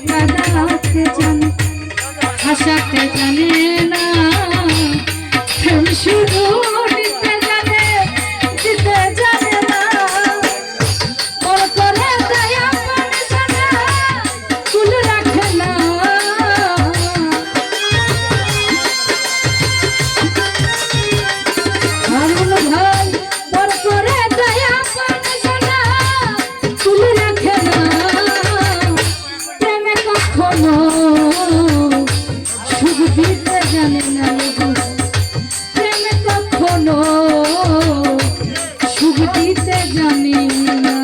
কাঁদাতে জানে হাসাতে জানে না প্রেম শুধু নিতে জানে দিতে জানে না ওর করে দয়া মন জানা কুল রাখে না হারুন ভাই ওর করে দয়া মন জানা কুল রাখে না প্রেমে কখনো সুখ দিতে জানে না প্রেমে কখনো সুখ দিতে জানে না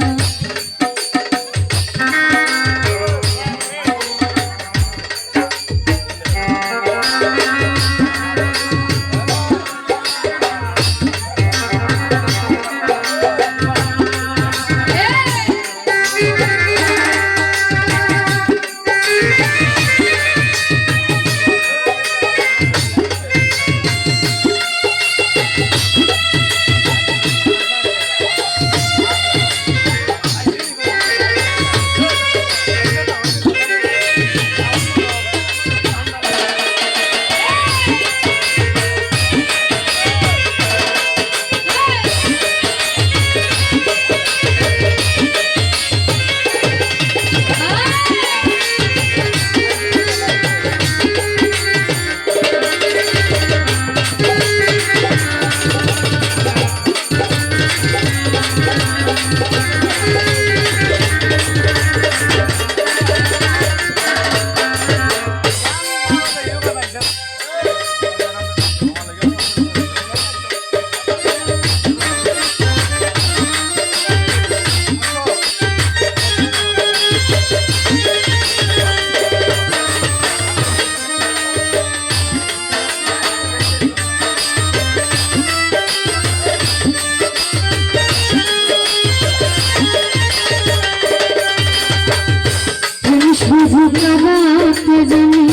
শুধু কাঁদাতে জানে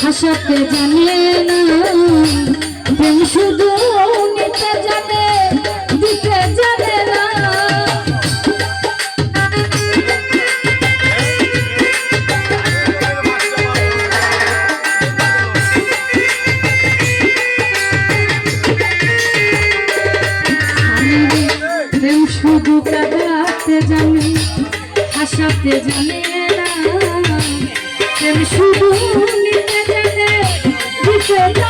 হাসাতে জানে না প্রেম শুধু নিতে জানে দিতে জানে না প্রেম শুধু কাঁদাতে জানে হাসাতে জানে না প্রেম শুধু নিতে জানে দিতে জানে